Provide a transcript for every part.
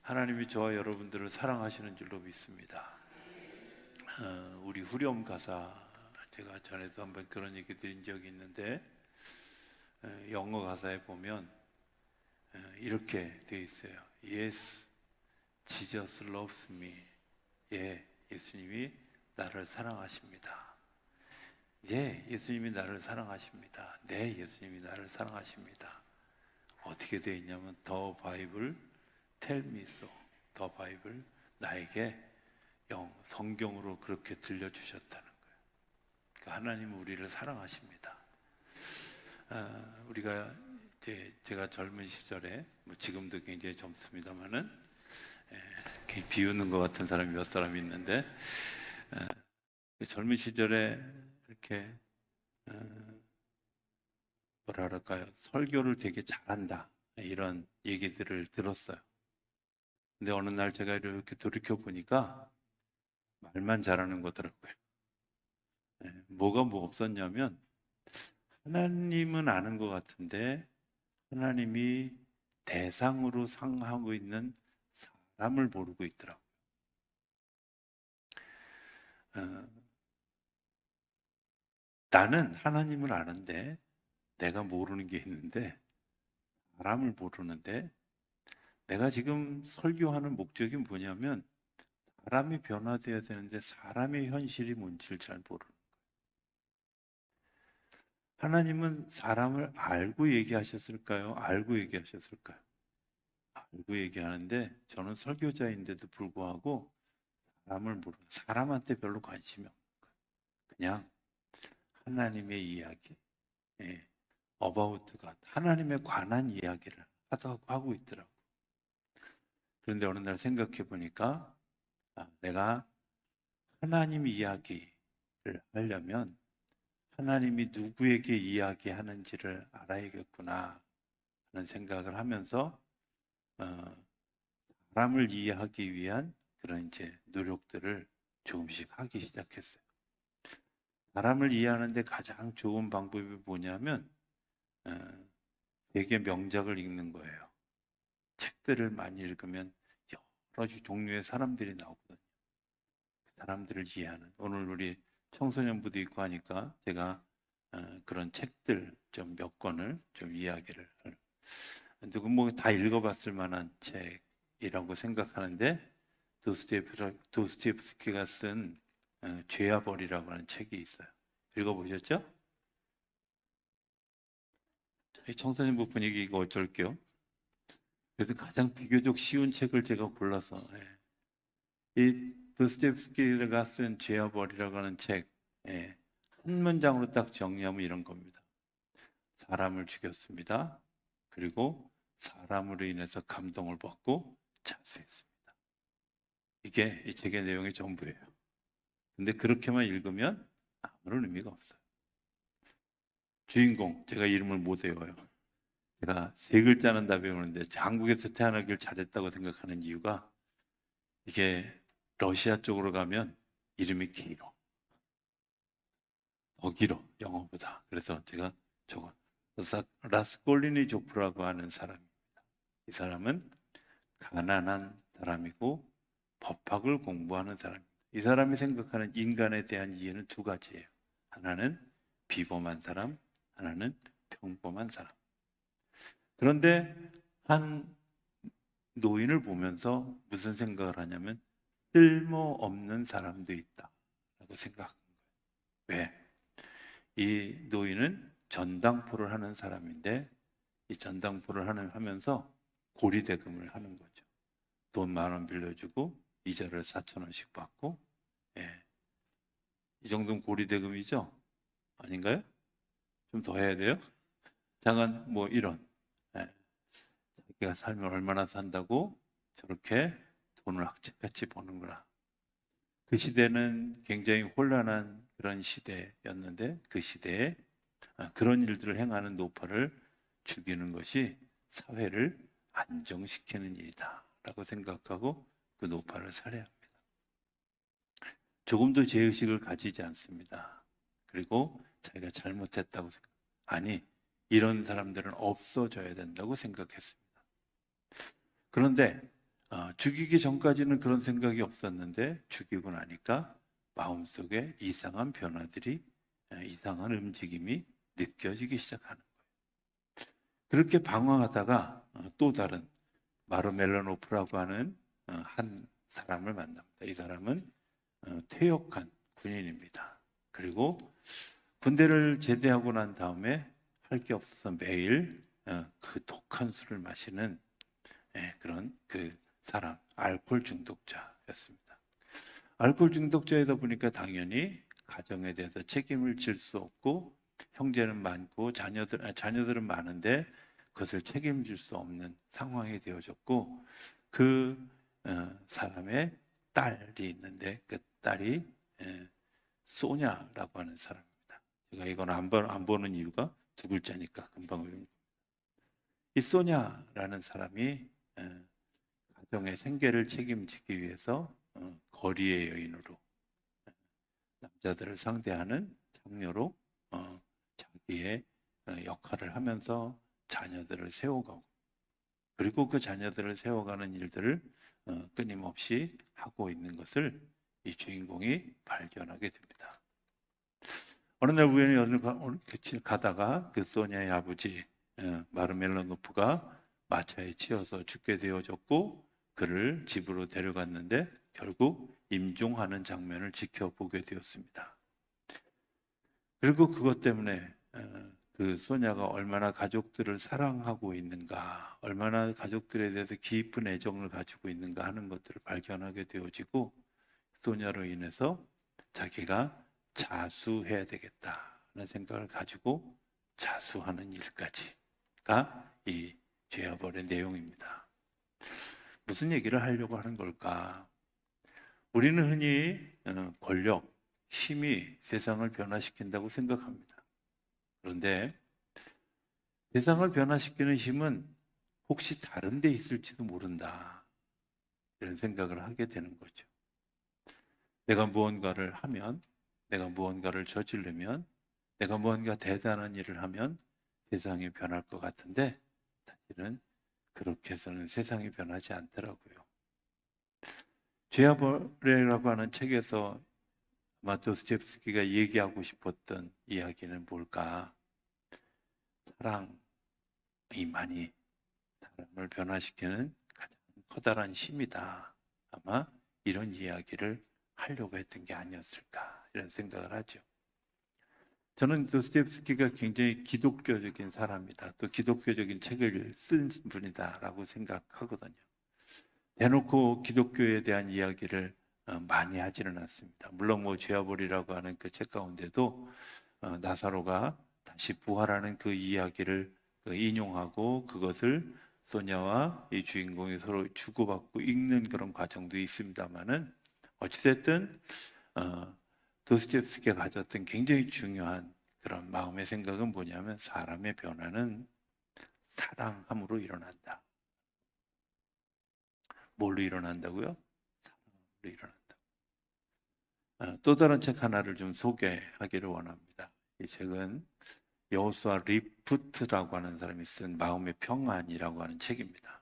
하나님이 저와 여러분들을 사랑하시는 줄로 믿습니다. 우리 후렴 가사, 제가 전에도 한번 그런 얘기 드린 적이 있는데, 영어 가사에 보면 이렇게 되어 있어요. Yes, Jesus loves me. 예, 예수님이 나를 사랑하십니다. 예, 예수님이 나를 사랑하십니다. 네, 예수님이 나를 사랑하십니다. 어떻게 되어 있냐면 더 바이블 tell me so. 더 바이블 나에게 성경으로 그렇게 들려주셨다는 거예요. 그러니까 하나님은 우리를 사랑하십니다. 우리가 이제 제가 젊은 시절에 지금도 굉장히 젊습니다만은 비웃는 것 같은 사람이 몇 사람 있는데 젊은 시절에 이렇게 뭐라 그럴까요? 설교를 되게 잘한다 이런 얘기들을 들었어요. 근데 어느 날 제가 이렇게 돌이켜 보니까 말만 잘하는 거더라고요. 뭐가 없었냐면 하나님은 아는 것 같은데 하나님이 대상으로 상하고 있는 사람을 모르고 있더라고요. 나는 하나님을 아는데 내가 모르는 게 있는데 사람을 모르는데 내가 지금 설교하는 목적이 뭐냐면 사람이 변화되어야 되는데 사람의 현실이 뭔지를 잘 모르는 거예요. 하나님은 사람을 알고 얘기하셨을까요? 알고 얘기하셨을까요? 알고 얘기하는데 저는 설교자인데도 불구하고 사람한테 별로 관심이 없는 거예요. 그냥 하나님의 이야기, about God, 하나님에 관한 이야기를 하고 있더라고요. 그런데 어느 날 생각해 보니까 내가 하나님 이야기를 하려면 하나님이 누구에게 이야기하는지를 알아야겠구나 하는 생각을 하면서 사람을 이해하기 위한 그런 이제 노력들을 조금씩 하기 시작했어요. 사람을 이해하는데 가장 좋은 방법이 뭐냐면 되게 명작을 읽는 거예요. 책들을 많이 읽으면 여러 종류의 사람들이 나오거든요. 그 사람들을 이해하는. 오늘 우리 청소년부도 있고 하니까 제가 그런 책들 좀 몇 권을 좀 이야기를 누구 뭐 다 읽어봤을 만한 책이라고 생각하는데 도스토옙스키가 쓴 죄와 벌이라고 하는 책이 있어요. 읽어보셨죠? 청소년부 분위기 이거 어쩔게요. 그래도 가장 비교적 쉬운 책을 제가 골라서 이 도스토옙스키가 쓴 죄와 벌이라고 하는 책 한 문장으로 딱 정리하면 이런 겁니다. 사람을 죽였습니다. 그리고 사람으로 인해서 감동을 받고 자수했습니다. 이게 이 책의 내용의 전부예요. 근데 그렇게만 읽으면 아무런 의미가 없어요. 주인공, 제가 이름을 못 외워요. 제가 세 글자는 다 배우는데 한국에서 태어나길 잘했다고 생각하는 이유가 이게 러시아 쪽으로 가면 이름이 길어. 더 길어, 영어보다. 그래서 제가 저거 라스콜리니조프라고 하는 사람입니다. 이 사람은 가난한 사람이고 법학을 공부하는 사람입니다. 이 사람이 생각하는 인간에 대한 이해는 두 가지예요. 하나는 비범한 사람, 하나는 평범한 사람. 그런데 한 노인을 보면서 무슨 생각을 하냐면 쓸모없는 사람도 있다라고 생각한 거예요. 왜? 이 노인은 전당포를 하는 사람인데 이 전당포를 하면서 고리대금을 하는 거죠. 돈 10,000원 빌려주고 이자를 4,000원씩 받고 이 정도는 고리대금이죠? 아닌가요? 좀 더 해야 돼요? 잠깐 뭐 이런 자기가 살면 얼마나 산다고 저렇게 돈을 악착같이 버는구나. 그 시대는 굉장히 혼란한 그런 시대였는데 그 시대에 그런 일들을 행하는 노파를 죽이는 것이 사회를 안정시키는 일이다 라고 생각하고 그 노파를 살해합니다. 조금도 죄의식을 가지지 않습니다. 그리고 자기가 잘못했다고 아니 이런 사람들은 없어져야 된다고 생각했습니다. 그런데 죽이기 전까지는 그런 생각이 없었는데 죽이고 나니까 마음속에 이상한 변화들이, 이상한 움직임이 느껴지기 시작하는 거예요. 그렇게 방황하다가 또 다른 마르멜로노프라고 하는 한 사람을 만납니다. 이 사람은 퇴역한 군인입니다. 그리고 군대를 제대하고 난 다음에 할 게 없어서 매일 그 독한 술을 마시는 그런 그 사람, 알코올 중독자였습니다. 알코올 중독자이다 보니까 당연히 가정에 대해서 책임을 질 수 없고, 형제는 많고 자녀들은 많은데 그것을 책임질 수 없는 상황이 되어졌고, 그 사람의 딸이 있는데 그 딸이 소냐라고 하는 사람입니다. 제가 이건 안 보는 이유가 두 글자니까 금방 외웁니다. 이 소냐라는 사람이 가정의 생계를 책임지기 위해서 거리의 여인으로, 남자들을 상대하는 장녀로 자기의 역할을 하면서 자녀들을 세워가고, 그리고 그 자녀들을 세워가는 일들을 끊임없이 하고 있는 것을 이 주인공이 발견하게 됩니다. 어느 날 우연히 어느 가다가 그 소냐의 아버지 마르멜로노프가 마차에 치여서 죽게 되어졌고, 그를 집으로 데려갔는데 결국 임종하는 장면을 지켜보게 되었습니다. 그리고 그것 때문에 그 소냐가 얼마나 가족들을 사랑하고 있는가, 얼마나 가족들에 대해서 깊은 애정을 가지고 있는가 하는 것들을 발견하게 되어지고, 소냐로 인해서 자기가 자수해야 되겠다는 생각을 가지고 자수하는 일까지가 이 죄와벌의 내용입니다. 무슨 얘기를 하려고 하는 걸까? 우리는 흔히 권력, 힘이 세상을 변화시킨다고 생각합니다. 그런데 세상을 변화시키는 힘은 혹시 다른 데 있을지도 모른다, 이런 생각을 하게 되는 거죠. 내가 무언가를 하면, 내가 무언가를 저지르면, 내가 무언가 대단한 일을 하면 세상이 변할 것 같은데 사실은 그렇게 해서는 세상이 변하지 않더라고요. 죄와 벌이라고 하는 책에서 도스토옙스키가 얘기하고 싶었던 이야기는 뭘까? 사랑이 많이 사람을 변화시키는 가장 커다란 힘이다. 아마 이런 이야기를 하려고 했던 게 아니었을까, 이런 생각을 하죠. 저는 도스토옙스키가 굉장히 기독교적인 사람이다, 또 기독교적인 책을 쓴 분이다라고 생각하거든요. 대놓고 기독교에 대한 이야기를 많이 하지는 않습니다. 물론 죄와 벌이라고 하는 그 책 가운데도 나사로가 다시 부활하는 그 이야기를 인용하고, 그것을 소냐와 이 주인공이 서로 주고받고 읽는 그런 과정도 있습니다만은, 어찌됐든 도스토옙스키가 가졌던 굉장히 중요한 그런 마음의 생각은 뭐냐면, 사람의 변화는 사랑함으로 일어난다. 뭘로 일어난다고요? 사랑으로 일어난다. 또 다른 책 하나를 좀 소개하기를 원합니다. 이 책은 여호수아 리프트라고 하는 사람이 쓴 마음의 평안이라고 하는 책입니다.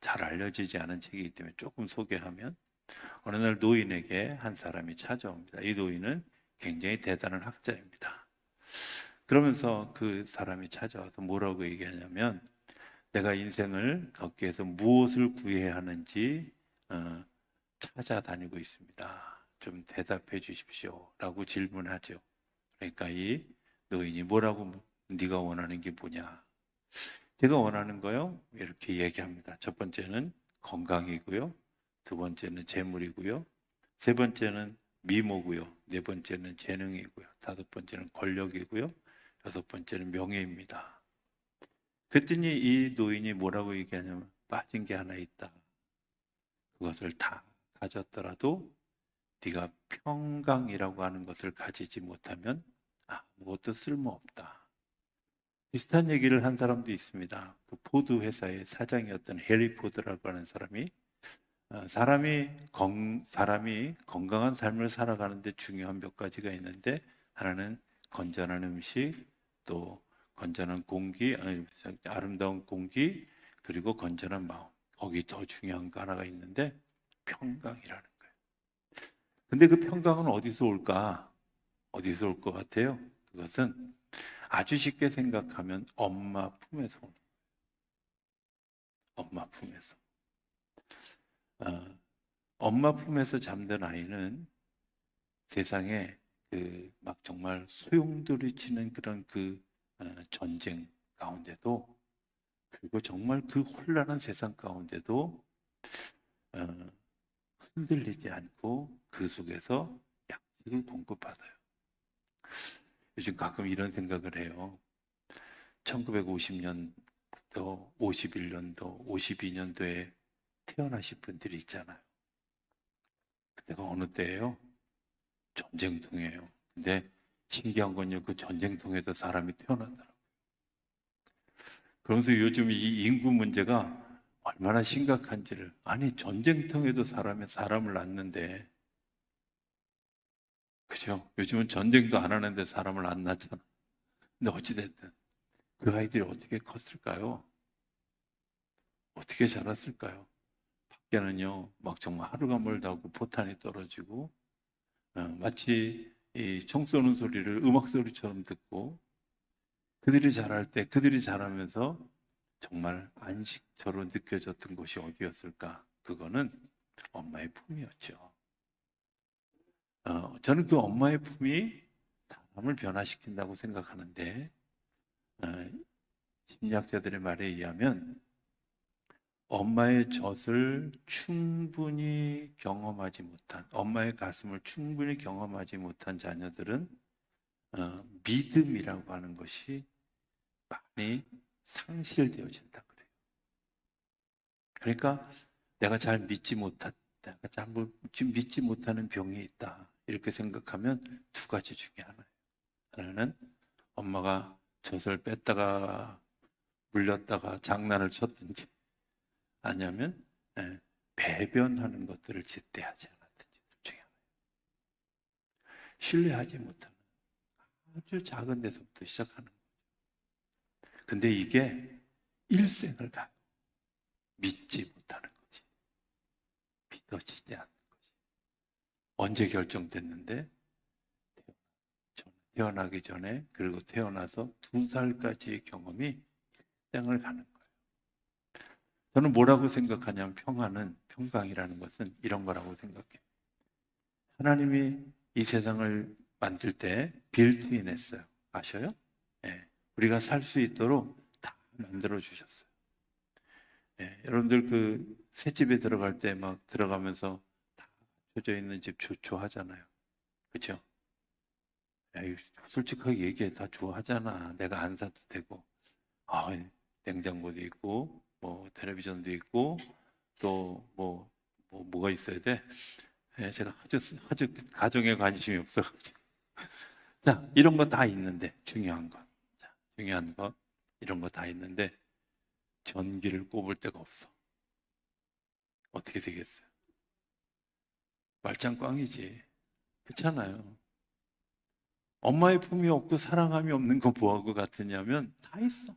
잘 알려지지 않은 책이기 때문에 조금 소개하면, 어느 날 노인에게 한 사람이 찾아옵니다. 이 노인은 굉장히 대단한 학자입니다. 그러면서 그 사람이 찾아와서 뭐라고 얘기하냐면, 내가 인생을 걷기 위해서 무엇을 구해야 하는지 찾아다니고 있습니다. 좀 대답해 주십시오 라고 질문하죠. 그러니까 이 노인이 뭐라고, 네가 원하는 게 뭐냐? 제가 원하는 거요, 이렇게 얘기합니다. 첫 번째는 건강이고요, 두 번째는 재물이고요, 세 번째는 미모고요, 네 번째는 재능이고요, 다섯 번째는 권력이고요, 여섯 번째는 명예입니다. 그랬더니 이 노인이 뭐라고 얘기하냐면, 빠진 게 하나 있다. 그것을 다 가졌더라도 네가 평강이라고 하는 것을 가지지 못하면 아무것도 쓸모없다. 비슷한 얘기를 한 사람도 있습니다. 그 포드 회사의 사장이었던 해리 포드라고 하는 사람이 사람이 건강한 삶을 살아가는데 중요한 몇 가지가 있는데, 하나는 건전한 음식, 또 건전한 공기, 아름다운 공기, 그리고 건전한 마음. 거기 더 중요한 거 하나가 있는데 평강이라는 거예요. 근데 그 평강은 어디서 올까? 어디서 올 것 같아요? 그것은 아주 쉽게 생각하면 엄마 품에서 오는 거예요. 엄마 품에서. 어, 엄마 품에서 잠든 아이는 세상에 그 막 정말 소용돌이치는 그런 전쟁 가운데도, 그리고 정말 그 혼란한 세상 가운데도 어, 흔들리지 않고 그 속에서 약속을 공급받아요. 요즘 가끔 이런 생각을 해요. 1950년도, 51년도, 52년도에 태어나신 분들이 있잖아요. 그때가 어느 때예요? 전쟁통이에요. 근데 신기한 건요, 그 전쟁통에서 사람이 태어나더라고요. 그러면서 요즘 이 인구 문제가 얼마나 심각한지를, 아니 전쟁통에도 사람을 낳는데, 그죠? 요즘은 전쟁도 안 하는데 사람을 안 낳잖아. 근데 어찌됐든 그 아이들이 어떻게 컸을까요? 어떻게 자랐을까요? 밖에는요, 막 정말 하루가 멀다 하고 포탄이 떨어지고, 마치 이 총 쏘는 소리를 음악 소리처럼 듣고, 그들이 자랄 때, 그들이 자라면서 정말 안식처로 느껴졌던 곳이 어디였을까? 그거는 엄마의 품이었죠. 저는 그 엄마의 품이 사람을 변화시킨다고 생각하는데, 어, 심리학자들의 말에 의하면 엄마의 젖을 충분히 경험하지 못한, 엄마의 가슴을 충분히 경험하지 못한 자녀들은 믿음이라고 하는 것이 많이 상실되어진다 그래요. 그러니까 내가 잘 믿지 못한, 내가 지금 믿지 못하는 병이 있다, 이렇게 생각하면 두 가지 중에 하나예요. 하나는 엄마가 젖을 뺐다가 물렸다가 장난을 쳤든지, 아니면 예, 배변하는 것들을 제때하지 않았든지, 둘 중에 하나. 신뢰하지 못하는, 아주 작은 데서부터 시작하는 거예요. 근데 이게 일생을 가요. 믿지 못하는 거지. 믿어지지 않는 거지. 언제 결정됐는데? 태어나기 전에, 그리고 태어나서 2살까지의 경험이 일생을 가는 거예요. 저는 뭐라고 생각하냐면, 평강이라는 것은 이런 거라고 생각해요. 하나님이 이 세상을 만들 때 빌트인 했어요. 아셔요? 예, 우리가 살 수 있도록 다 만들어 주셨어요. 예, 여러분들 그 새집에 들어갈 때 막 들어가면서 다 갖춰져 있는 집 좋아하잖아요. 그렇죠? 에이, 솔직하게 얘기해, 다 좋아하잖아. 내가 안 사도 되고. 아, 냉장고도 있고, 뭐 텔레비전도 있고, 또 뭐가 있어야 돼? 예, 제가 아주 가정에 관심이 없어가지고. 자, 이런 거 다 있는데, 중요한 거. 자, 중요한 거, 이런 거 다 있는데, 전기를 꼽을 데가 없어. 어떻게 되겠어요? 말짱꽝이지. 그렇잖아요. 엄마의 품이 없고 사랑함이 없는 거 뭐하고 같으냐면, 다 있어.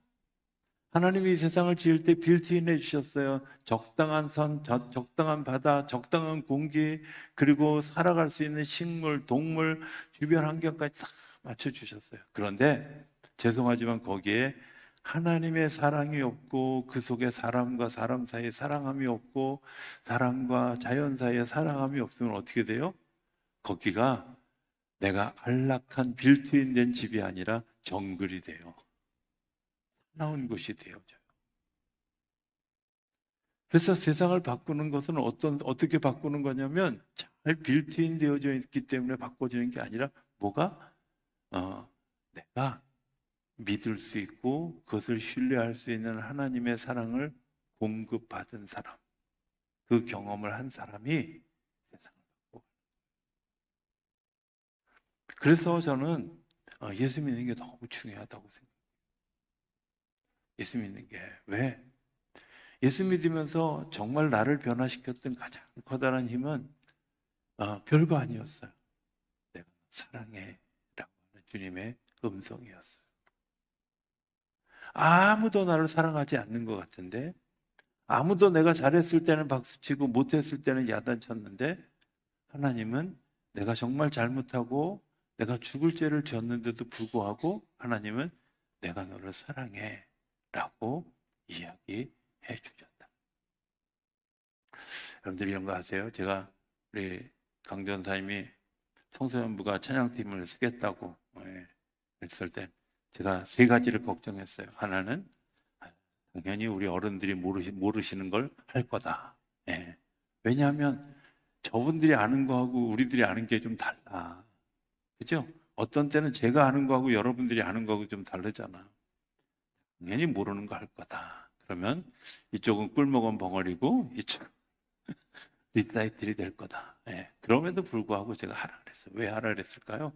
하나님이 이 세상을 지을 때 빌트인 해주셨어요. 적당한 선, 적당한 바다, 적당한 공기, 그리고 살아갈 수 있는 식물, 동물, 주변 환경까지 다 맞춰주셨어요. 그런데 죄송하지만 거기에 하나님의 사랑이 없고, 그 속에 사람과 사람 사이에 사랑함이 없고, 사람과 자연 사이에 사랑함이 없으면 어떻게 돼요? 거기가 내가 안락한 빌트인 된 집이 아니라 정글이 돼요. 나온 곳이 되어져요. 그래서 세상을 바꾸는 것은 어떻게 바꾸는 거냐면, 잘 빌트인 되어져 있기 때문에 바꿔지는 게 아니라, 뭐가? 내가 믿을 수 있고 그것을 신뢰할 수 있는 하나님의 사랑을 공급받은 사람, 그 경험을 한 사람이 세상을 바꿔. 그래서 저는 예수 믿는 게 너무 중요하다고 생각해요. 예수 믿는 게 왜? 예수 믿으면서 정말 나를 변화시켰던 가장 커다란 힘은 별거 아니었어요. 내가 사랑해 라고 하는 주님의 음성이었어요. 아무도 나를 사랑하지 않는 것 같은데, 아무도 내가 잘했을 때는 박수치고 못했을 때는 야단쳤는데 하나님은 내가 정말 잘못하고 내가 죽을 죄를 졌는데도 불구하고 하나님은 내가 너를 사랑해 라고 이야기해 주셨다. 여러분들 이런 거 아세요? 제가 우리 강전사님이 청소년부가 찬양팀을 쓰겠다고 했을 때 제가 세 가지를 걱정했어요. 하나는 당연히 우리 어른들이 모르시는 걸 할 거다. 예. 왜냐하면 저분들이 아는 거하고 우리들이 아는 게 좀 달라. 그죠? 어떤 때는 제가 아는 거하고 여러분들이 아는 거하고 좀 다르잖아. 당연히 모르는 거 할 거다. 그러면 이쪽은 꿀먹은 벙어리고 이쪽은 리사이틀이 될 거다. 예. 그럼에도 불구하고 제가 하라 그랬어요. 왜 하라 그랬을까요?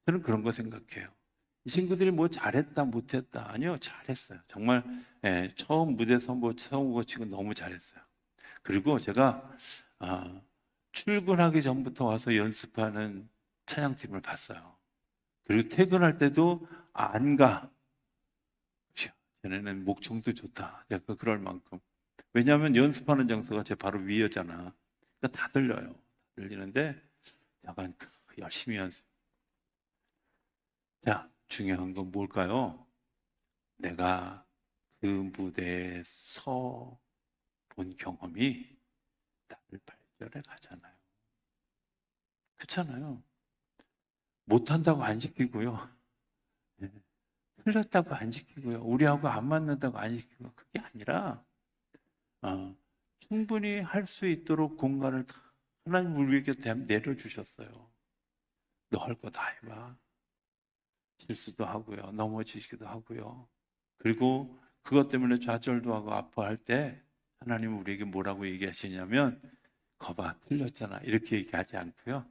저는 그런 거 생각해요. 이 친구들이 뭐 잘했다 못했다 아니요, 잘했어요. 정말 처음 무대 선보 처음 거 치고 너무 잘했어요. 그리고 제가 출근하기 전부터 와서 연습하는 찬양팀을 봤어요. 그리고 퇴근할 때도 안 가. 쟤네는 목청도 좋다. 제가 그럴 만큼. 왜냐하면 연습하는 장소가 제 바로 위였잖아. 그러니까 다 들려요. 들리는데 약간 열심히 연습. 자, 중요한 건 뭘까요? 내가 그 무대에 서 본 경험이 나를 발전해 가잖아요. 그렇잖아요. 못한다고 안 시키고요. 네. 틀렸다고 안 시키고요. 우리하고 안 맞는다고 안 시키고 그게 아니라 충분히 할 수 있도록 공간을 하나님 우리에게 내려주셨어요. 너 할 거 다 해봐. 실수도 하고요. 넘어지기도 하고요. 그리고 그것 때문에 좌절도 하고 아파할 때 하나님은 우리에게 뭐라고 얘기하시냐면 거봐 틀렸잖아 이렇게 얘기하지 않고요.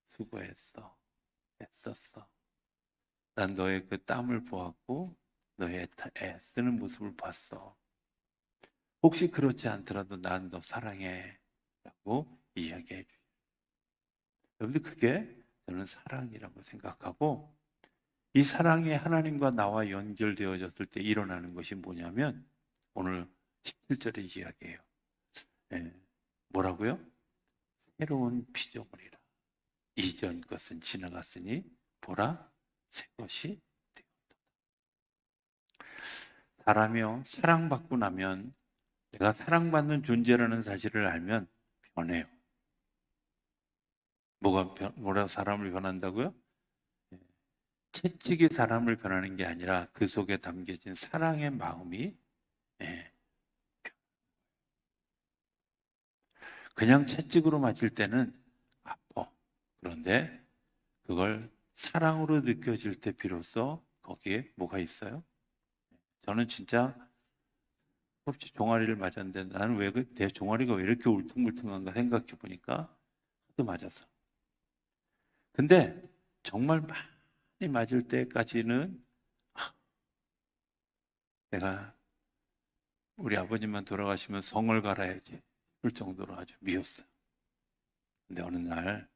수고했어. 애썼어. 난 너의 그 땀을 보았고 너의 애쓰는 모습을 봤어. 혹시 그렇지 않더라도 난 너 사랑해 라고 이야기해 주세요. 여러분들 그게 저는 사랑이라고 생각하고 이 사랑이 하나님과 나와 연결되어졌을 때 일어나는 것이 뭐냐면 오늘 17절의 이야기예요. 예. 뭐라고요? 새로운 피조물이라. 이전 것은 지나갔으니 보라 새 것이 되었다. 사람이요 사랑받고 나면 내가 사랑받는 존재라는 사실을 알면 변해요. 뭐라 사람을 변한다고요? 채찍이 사람을 변하는 게 아니라 그 속에 담겨진 사랑의 마음이 그냥 채찍으로 맞을 때는 아파. 그런데 그걸 사랑으로 느껴질 때 비로소 거기에 뭐가 있어요? 저는 진짜 혹시 종아리를 맞았는데 나는 왜 내 종아리가 왜 이렇게 울퉁불퉁한가 생각해 보니까 또 맞았어. 근데 정말 많이 맞을 때까지는 내가 우리 아버님만 돌아가시면 성을 갈아야지 싶을 정도로 아주 미웠어요. 근데 어느 날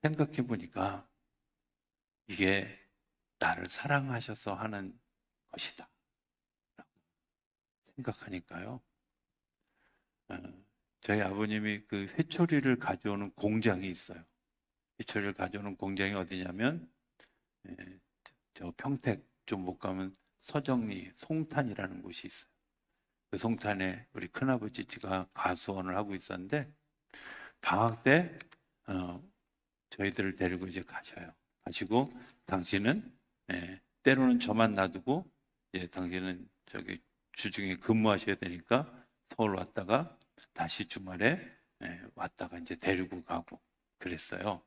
생각해 보니까 이게 나를 사랑하셔서 하는 것이다 라고 생각하니까요. 저희 아버님이 그 회초리를 가져오는 공장이 있어요. 회초리를 가져오는 공장이 어디냐면 저 평택 좀 못 가면 서정리 송탄이라는 곳이 있어요. 그 송탄에 우리 큰아버지가 가수원을 하고 있었는데 방학 때 저희들을 데리고 이제 가셔요. 가시고 당신은 때로는 저만 놔두고 당신은 저기 주중에 근무하셔야 되니까 서울 왔다가 다시 주말에 왔다가 이제 데리고 가고 그랬어요.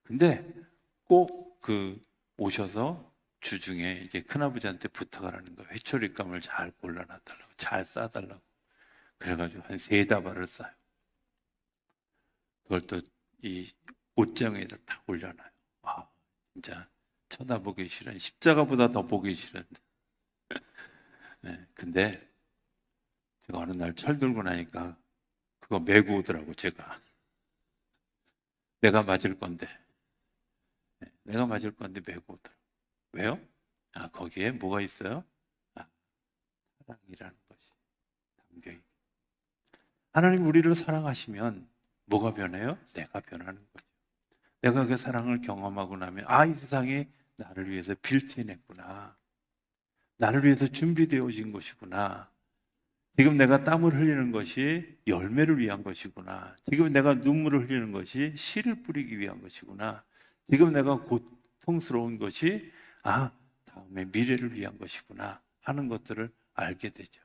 근데 꼭 그 오셔서 주중에 이제 큰아버지한테 부탁을 하는 거예요. 회초리감을 잘 골라놔달라고, 잘 싸달라고. 그래가지고 한 3다발을 싸요. 그걸 또 이 옷장에다 딱 올려놔요. 아, 진짜 쳐다보기 싫은, 십자가보다 더 보기 싫은. 근데 제가 어느 날 철 들고 나니까 그거 메고 오더라고, 제가. 내가 맞을 건데. 내가 맞을 건데 메고 오더라고. 왜요? 거기에 뭐가 있어요? 사랑이라는 것이 담겨 있고, 하나님 우리를 사랑하시면 뭐가 변해요? 내가 변하는 거죠. 내가 그 사랑을 경험하고 나면 이 세상에 나를 위해서 빌트인했구나, 나를 위해서 준비되어진 것이구나, 지금 내가 땀을 흘리는 것이 열매를 위한 것이구나, 지금 내가 눈물을 흘리는 것이 씨를 뿌리기 위한 것이구나, 지금 내가 고통스러운 것이 다음에 미래를 위한 것이구나 하는 것들을 알게 되죠.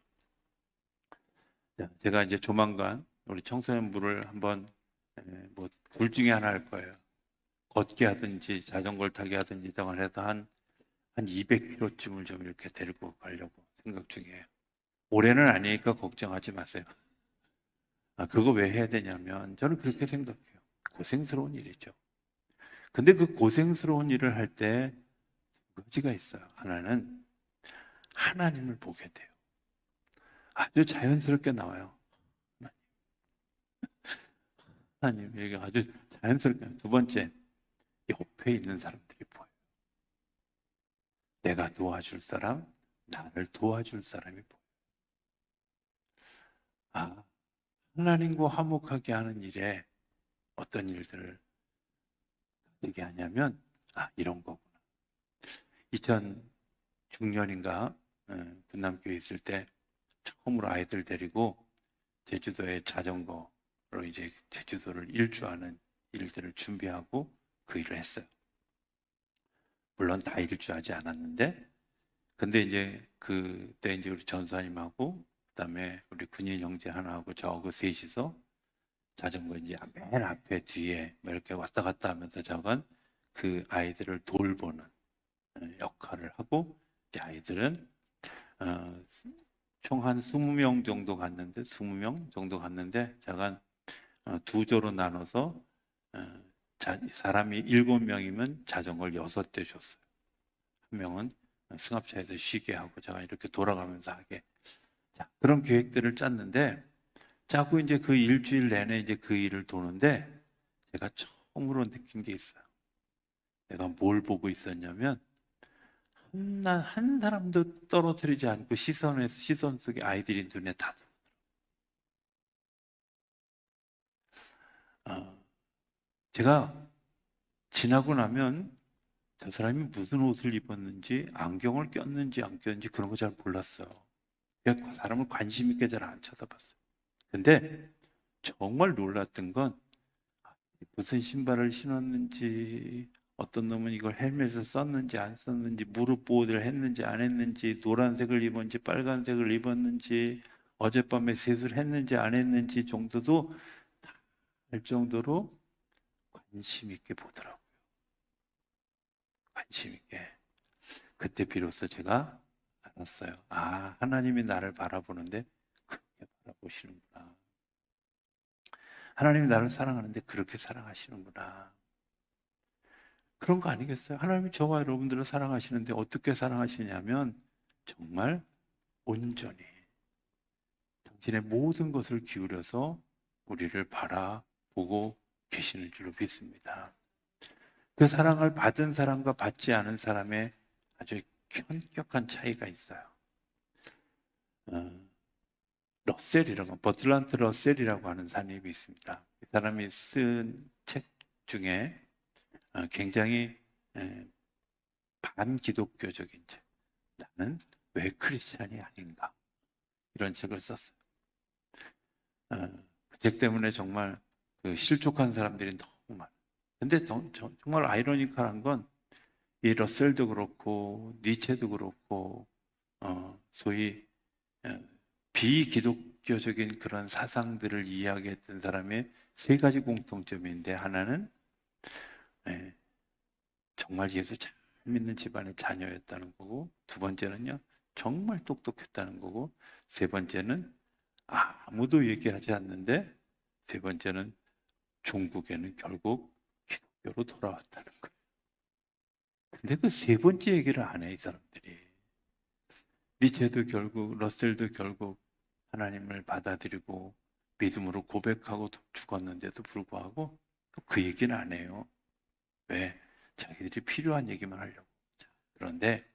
제가 이제 조만간 우리 청소년부를 한번 둘 중에 하나 할 거예요. 걷기 하든지 자전거를 타기 하든지 등을 해서 한 200km쯤을 좀 이렇게 데리고 가려고 생각 중이에요. 올해는 아니니까 걱정하지 마세요. 그거 왜 해야 되냐면 저는 그렇게 생각해요. 고생스러운 일이죠. 근데 그 고생스러운 일을 할 때 두 가지가 있어요. 하나는 하나님을 보게 돼요. 아주 자연스럽게 나와요. 하나님, 이게 아주 자연스럽게. 두 번째, 옆에 있는 사람들이 보여요. 내가 도와줄 사람, 나를 도와줄 사람이 보여요. 하나님과 화목하게 하는 일에 어떤 일들을 어떻게 하냐면 이런 거구나. 2006년인가 분남교회 있을 때 처음으로 아이들 데리고 제주도에 자전거로 이제 제주도를 일주하는 일들을 준비하고 그 일을 했어요. 물론 다 일주하지 않았는데, 근데 이제 그때 이제 우리 전사님하고 그다음에 우리 군인 형제 하나하고 저하고 셋이서 자전거 이제 맨 앞에 뒤에 이렇게 왔다 갔다 하면서 저건 그 아이들을 돌보는 역할을 하고, 이제 아이들은 총 한 20명 정도 갔는데 20명 정도 갔는데 잠깐 두 조로 나눠서 사람이 7명이면 자전거를 6대 줬어요. 한 명은 승합차에서 쉬게 하고 제가 이렇게 돌아가면서 하게. 그런 계획들을 짰는데 자꾸 이제 그 일주일 내내 이제 그 일을 도는데 제가 처음으로 느낀 게 있어요. 내가 뭘 보고 있었냐면 한 사람도 떨어뜨리지 않고 시선 속에 아이들이 눈에 다 들어오더라고요. 제가 지나고 나면 저 사람이 무슨 옷을 입었는지, 안경을 꼈는지 안 꼈는지 그런 거 잘 몰랐어요. 그냥 사람을 관심 있게 잘 안 쳐다봤어요. 근데 정말 놀랐던 건 무슨 신발을 신었는지, 어떤 놈은 이걸 헬멧을 썼는지 안 썼는지, 무릎 보호대를 했는지 안 했는지, 노란색을 입었는지 빨간색을 입었는지, 어젯밤에 세수를 했는지 안 했는지 정도도 다 알 정도로 관심 있게 보더라고요. 관심 있게. 그때 비로소 제가 알았어요. 하나님이 나를 바라보는데 그렇게 바라보시는구나. 하나님이 나를 사랑하는데 그렇게 사랑하시는구나. 그런 거 아니겠어요? 하나님이 저와 여러분들을 사랑하시는데 어떻게 사랑하시냐면 정말 온전히 당신의 모든 것을 기울여서 우리를 바라보고 계시는 줄로 믿습니다. 그 사랑을 받은 사람과 받지 않은 사람의 아주 현격한 차이가 있어요. 버틀란트 러셀이라고 하는 사람이 있습니다. 이 사람이 쓴 책 중에 굉장히 반기독교적인 책, 나는 왜 크리스찬이 아닌가, 이런 책을 썼어요. 그 책 때문에 정말 그 실족한 사람들이 너무 많아요. 근데 정말 아이러니컬한 건 이 러셀도 그렇고 니체도 그렇고 소위 비기독교적인 그런 사상들을 이야기했던 사람의 세 가지 공통점인데, 하나는 정말 예수 잘 믿는 집안의 자녀였다는 거고, 두 번째는요 정말 똑똑했다는 거고, 세 번째는 아무도 얘기하지 않는데, 세 번째는 종국에는 결국 기독교로 돌아왔다는 거예요. 근데 그 세 번째 얘기를 안 해, 이 사람들이. 니체도 결국, 러셀도 결국 하나님을 받아들이고 믿음으로 고백하고 죽었는데도 불구하고 그 얘기는 안 해요. 왜? 자기들이 필요한 얘기만 하려고. 그런데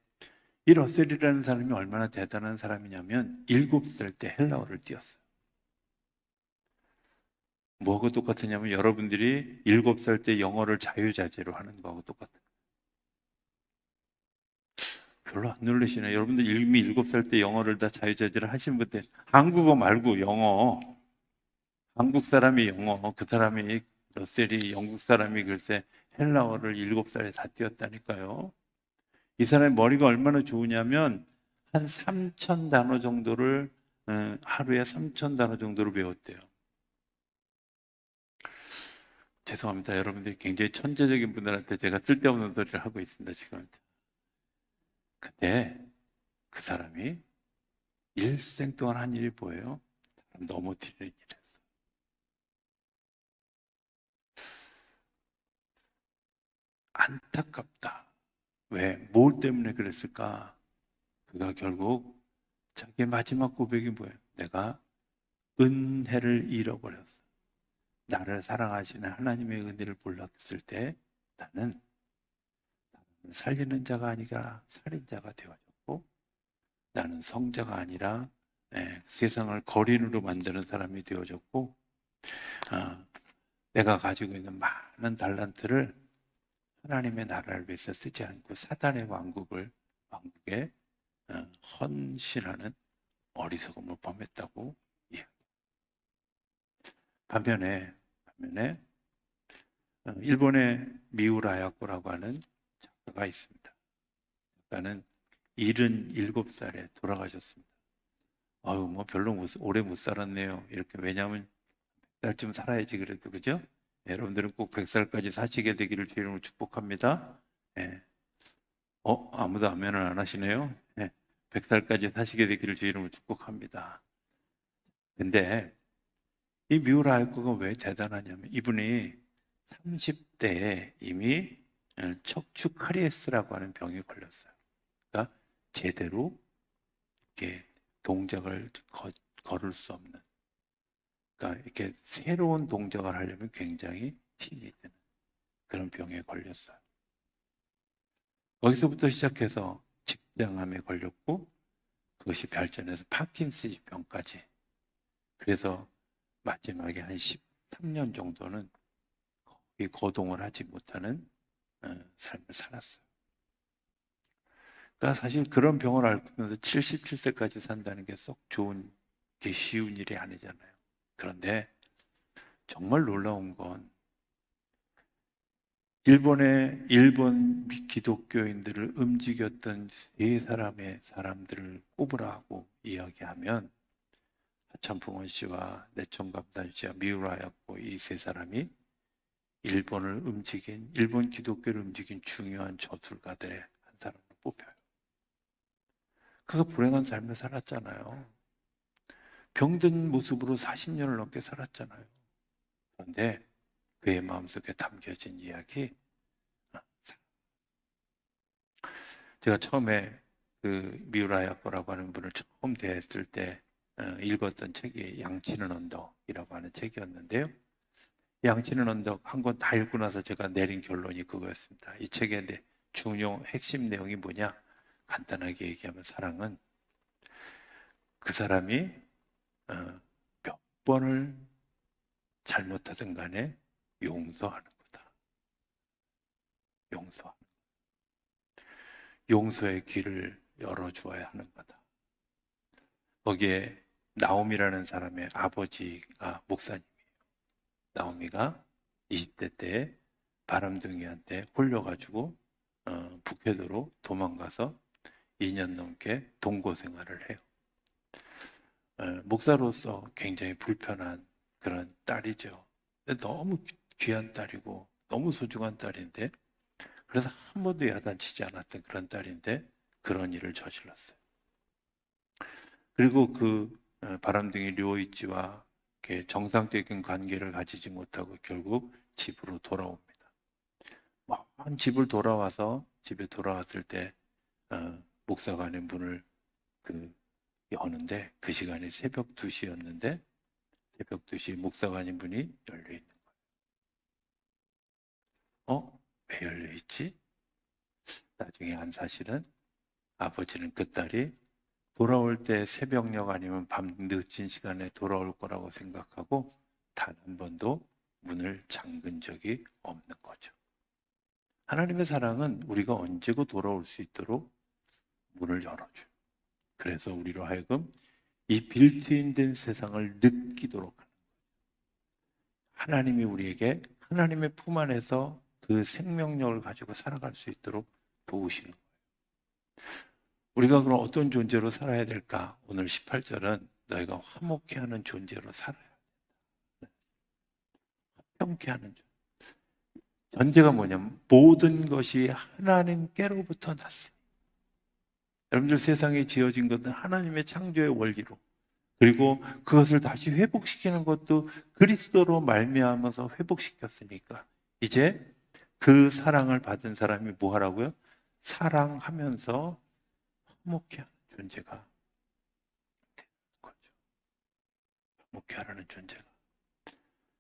이 러셀이라는 사람이 얼마나 대단한 사람이냐면 7살 때 헬라어를 띄웠어요. 뭐하고 똑같으냐면 여러분들이 7살 때 영어를 자유자재로 하는 거하고 똑같아요. 별로 안 놀라시네요. 여러분들 이미 7살 때 영어를 다 자유자재로 하신 분들, 한국어 말고 영어, 한국 사람이 영어, 그 사람이 러셀이 영국 사람이 글쎄 헬라어를 7살에 다 띄웠다니까요. 이 사람의 머리가 얼마나 좋으냐면 한 3천 단어 정도를 하루에 3천 단어 정도를 배웠대요. 죄송합니다. 여러분들이 굉장히 천재적인 분들한테 제가 쓸데없는 소리를 하고 있습니다, 지금. 근데 그 사람이 일생 동안 한 일이 뭐예요? 넘어뜨리는 일이었어. 안타깝다. 왜? 뭘 때문에 그랬을까? 그가 결국 자기의 마지막 고백이 뭐예요? 내가 은혜를 잃어버렸어. 나를 사랑하시는 하나님의 은혜를 몰랐을 때 나는 살리는 자가 아니라 살인자가 되어졌고, 나는 성자가 아니라 세상을 거린으로 만드는 사람이 되어졌고, 내가 가지고 있는 많은 달란트를 하나님의 나라를 위해서 쓰지 않고 사단의 왕국에 헌신하는 어리석음을 범했다고 이야기. 반면에 일본의 미우라 야코라고 하는 작가가 있습니다. 작가는 77살에 돌아가셨습니다. 뭐 별로 오래 못 살았네요. 이렇게, 왜냐하면 100살쯤 살아야지 그래도, 그죠? 여러분들은 꼭 100살까지 사시게 되기를 주님으로 축복합니다. 예. 아무도 아멘을 안 하시네요. 예. 100살까지 사시게 되기를 주님으로 축복합니다. 근데 이 미우라 야코가 왜 대단하냐면 이분이 30대에 이미 척추 카리에스라고 하는 병에 걸렸어요. 그러니까 제대로 이렇게 동작을 걸을 수 없는, 그러니까 이렇게 새로운 동작을 하려면 굉장히 힘이 드는 그런 병에 걸렸어요. 거기서부터 시작해서 직장암에 걸렸고, 그것이 발전해서 파킨슨스 병까지. 그래서 마지막에 한 13년 정도는 거의 거동을 하지 못하는 삶을 살았어요. 그러니까 사실 그런 병을 앓면서 77세까지 산다는 게 썩 좋은, 게 쉬운 일이 아니잖아요. 그런데 정말 놀라운 건 일본 기독교인들을 움직였던 세 사람의 사람들을 꼽으라고 이야기하면 하천풍원 씨와 내청감단 씨와 미우라였고, 이 세 사람이 일본 기독교를 움직인 중요한 저술가들의 한 사람으로 뽑혀요. 그가 불행한 삶을 살았잖아요. 병든 모습으로 40년을 넘게 살았잖아요. 그런데 그의 마음속에 담겨진 이야기, 제가 처음에 그 미우라야 거라고 하는 분을 처음 대했을 때 읽었던 책이 양치는 언덕이라고 하는 책이었는데요. 양치는 언덕 한 권 다 읽고 나서 제가 내린 결론이 그거였습니다. 이 책의 핵심 내용이 뭐냐? 간단하게 얘기하면 사랑은 그 사람이 몇 번을 잘못하든 간에 용서하는 거다. 용서의 길을 열어주어야 하는 거다. 거기에 나옴이라는 사람의 아버지가 목사님이에요. 나오미가 20대 때 바람둥이한테 홀려가지고 북해도로 도망가서 2년 넘게 동거 생활을 해요. 목사로서 굉장히 불편한 그런 딸이죠. 너무 귀한 딸이고 너무 소중한 딸인데, 그래서 한 번도 야단치지 않았던 그런 딸인데 그런 일을 저질렀어요. 그리고 그 바람둥이 료이치와 정상적인 관계를 가지지 못하고 결국 집으로 돌아옵니다. 먼 집을 돌아와서 집에 돌아왔을 때 목사관의 문을 여는데 그 시간이 새벽 2시였는데 새벽 2시 목사관의 문이 열려 있는 거예요. 왜 열려 있지? 나중에 안 사실은 아버지는 그 딸이 돌아올 때 새벽녘 아니면 밤 늦은 시간에 돌아올 거라고 생각하고 단 한 번도 문을 잠근 적이 없는 거죠. 하나님의 사랑은 우리가 언제고 돌아올 수 있도록 문을 열어줘요. 그래서 우리로 하여금 이 빌트인된 세상을 느끼도록 하는 거예요. 하나님이 우리에게 하나님의 품 안에서 그 생명력을 가지고 살아갈 수 있도록 도우시는 거예요. 우리가 그럼 어떤 존재로 살아야 될까? 오늘 18절은 너희가 화목해 하는 존재로 살아야 돼. 화평케 하는 존재. 전제가 뭐냐면 모든 것이 하나님께로부터 났어요. 여러분들 세상에 지어진 것은 하나님의 창조의 원리로, 그리고 그것을 다시 회복시키는 것도 그리스도로 말미암아서 회복시켰으니까 이제 그 사랑을 받은 사람이 뭐 하라고요? 사랑하면서 화목해 하는 존재가 되는 거죠. 화목해 하라는 존재가.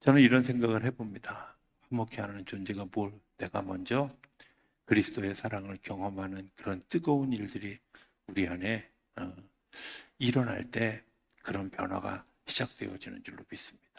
저는 이런 생각을 해봅니다. 화목해 하는 존재가 뭘? 내가 먼저 그리스도의 사랑을 경험하는 그런 뜨거운 일들이 우리 안에 일어날 때 그런 변화가 시작되어지는 줄로 믿습니다.